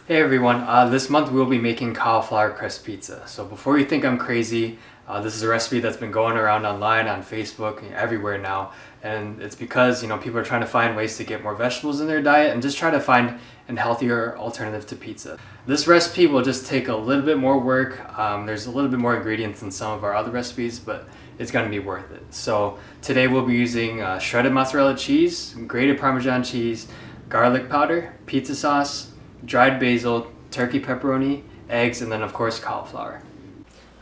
Hey everyone, this month we'll be making cauliflower crust pizza. So before you think I'm crazy, this is a recipe that's been going around online, on Facebook, everywhere now. And it's because, people are trying to find ways to get more vegetables in their diet and just try to find a healthier alternative to pizza. This recipe will just take a little bit more work. There's a little bit more ingredients than some of our other recipes, but it's going to be worth it. So today we'll be using shredded mozzarella cheese, grated Parmesan cheese, garlic powder, pizza sauce, dried basil, turkey pepperoni, eggs, and then of course cauliflower.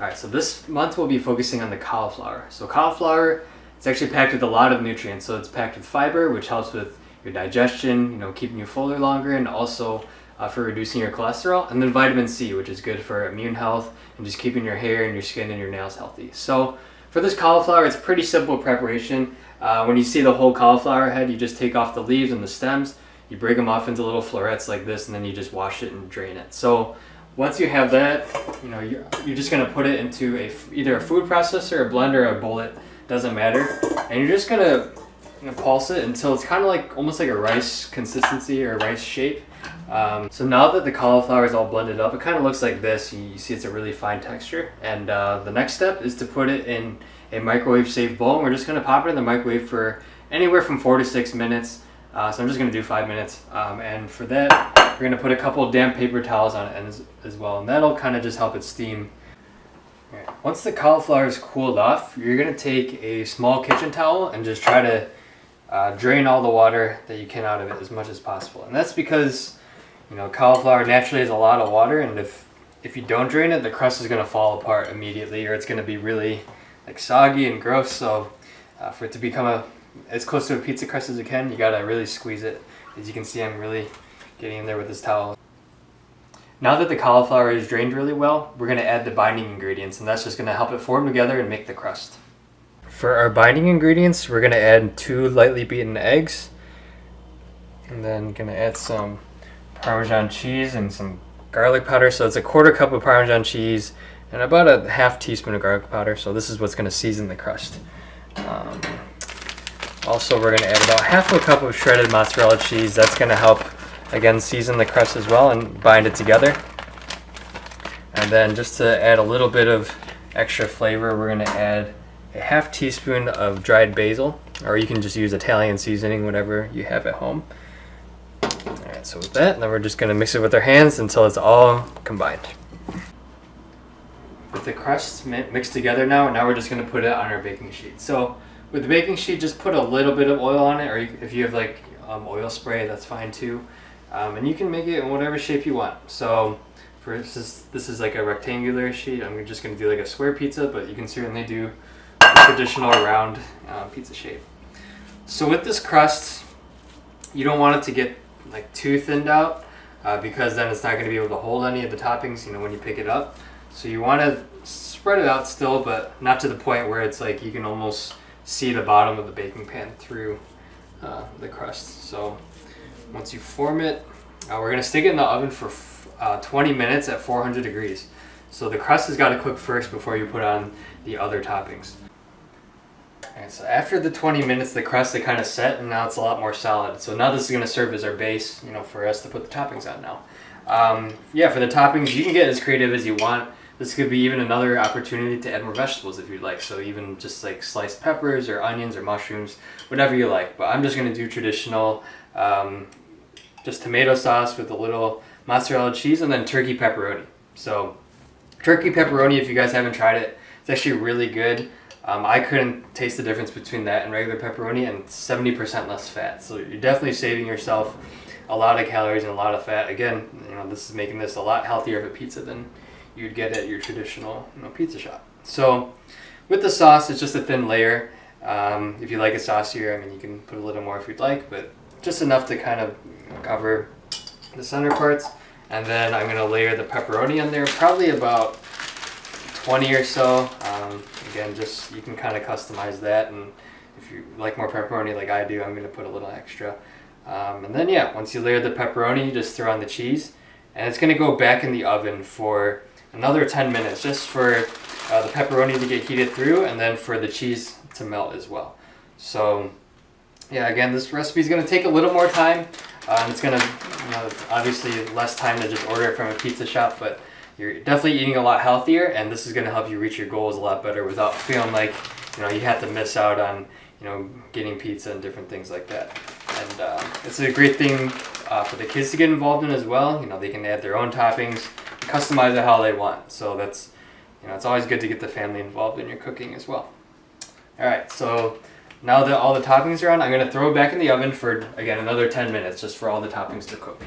Alright, so this month we'll be focusing on the cauliflower. So cauliflower, it's actually packed with a lot of nutrients. So it's packed with fiber, which helps with your digestion, keeping you fuller longer, and also for reducing your cholesterol. And then vitamin C, which is good for immune health and just keeping your hair and your skin and your nails healthy. So for this cauliflower, it's pretty simple preparation. When you see the whole cauliflower head, you just take off the leaves and the stems. You break them off into little florets like this, and then you just wash it and drain it. So once you have that, you're just gonna put it into either a food processor, a blender, or a bullet, doesn't matter. And you're just gonna pulse it until it's kind of like almost like a rice consistency or a rice shape. So now that the cauliflower is all blended up, it kind of looks like this. You see it's a really fine texture. And the next step is to put it in a microwave safe bowl. And we're just gonna pop it in the microwave for anywhere from 4 to 6 minutes. So I'm just going to do 5 minutes, and for that we're going to put a couple of damp paper towels on it as well, and that'll kind of just help it steam. Right. Once the cauliflower is cooled off, you're going to take a small kitchen towel and just try to drain all the water that you can out of it as much as possible. And that's because cauliflower naturally has a lot of water, and if you don't drain it, the crust is going to fall apart immediately, or it's going to be really soggy and gross. So for it to become as close to a pizza crust as you can, you gotta really squeeze it. As you can see, I'm really getting in there with this towel. Now that the cauliflower is drained really well, we're gonna add the binding ingredients, and that's just gonna help it form together and make the crust. For our binding ingredients, we're gonna add 2 lightly beaten eggs, and then gonna add some Parmesan cheese and some garlic powder. So it's a 1/4 cup of Parmesan cheese and about a 1/2 teaspoon of garlic powder. So this is what's gonna season the crust. Also, we're going to add about 1/2 cup of shredded mozzarella cheese. That's going to help, again, season the crust as well and bind it together. And then just to add a little bit of extra flavor, we're going to add a 1/2 teaspoon of dried basil, or you can just use Italian seasoning, whatever you have at home. Alright, so with that, then we're just going to mix it with our hands until it's all combined. With the crust mixed together now we're just going to put it on our baking sheet. So with the baking sheet, just put a little bit of oil on it, or if you have oil spray, that's fine too. And you can make it in whatever shape you want. So for instance, this is like a rectangular sheet. I'm just going to do like a square pizza, but you can certainly do a traditional round pizza shape. So with this crust, you don't want it to get too thinned out, because then it's not going to be able to hold any of the toppings when you pick it up. So you want to spread it out still, but not to the point where it's you can almost see the bottom of the baking pan through the crust. So once you form it, we're going to stick it in the oven for 20 minutes at 400 degrees. So the crust has got to cook first before you put on the other toppings. Alright, so after the 20 minutes, the crust is kind of set, and now it's a lot more solid. So now this is going to serve as our base, for us to put the toppings on now. For the toppings, you can get as creative as you want. This could be even another opportunity to add more vegetables if you'd like. So even just sliced peppers or onions or mushrooms, whatever you like. But I'm just going to do traditional, just tomato sauce with a little mozzarella cheese and then turkey pepperoni. So turkey pepperoni, if you guys haven't tried it, it's actually really good. I couldn't taste the difference between that and regular pepperoni, and 70% less fat. So you're definitely saving yourself a lot of calories and a lot of fat. Again, this is making this a lot healthier of a pizza than you'd get at your traditional pizza shop. So with the sauce, it's just a thin layer. If you like it saucier, you can put a little more if you'd like, but just enough to kind of cover the center parts. And then I'm going to layer the pepperoni on there, probably about 20 or so. Again, just you can kind of customize that, and if you like more pepperoni like I do, I'm going to put a little extra. And then once you layer the pepperoni, you just throw on the cheese, and it's going to go back in the oven for another 10 minutes, just for the pepperoni to get heated through, and then for the cheese to melt as well. So again, this recipe is going to take a little more time. And it's gonna, obviously less time to just order it from a pizza shop, but you're definitely eating a lot healthier, and this is gonna help you reach your goals a lot better without feeling like, you have to miss out on, getting pizza and different things like that. And it's a great thing for the kids to get involved in as well. They can add their own toppings, customize it how they want. So that's, it's always good to get the family involved in your cooking as well. All right, so now that all the toppings are on, I'm gonna throw it back in the oven for, again, another 10 minutes just for all the toppings to cook.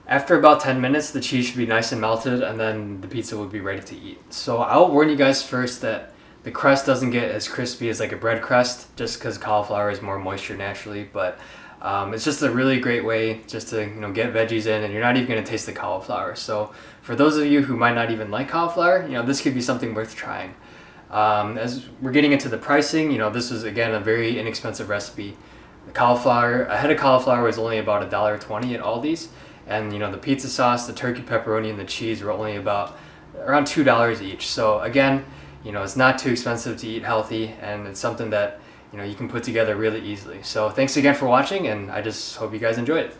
After about 10 minutes, the cheese should be nice and melted, and then the pizza will be ready to eat. So I'll warn you guys first that the crust doesn't get as crispy as like a bread crust, just because cauliflower is more moisture naturally, but it's just a really great way just to get veggies in, and you're not even going to taste the cauliflower. So for those of you who might not even like cauliflower, this could be something worth trying. As we're getting into the pricing, this is again a very inexpensive recipe. A head of cauliflower was only about $1.20 at Aldi's, and the pizza sauce, the turkey pepperoni, and the cheese were only about around $2 each. So again, it's not too expensive to eat healthy, and it's something that you can put together really easily. So thanks again for watching, and I just hope you guys enjoyed it.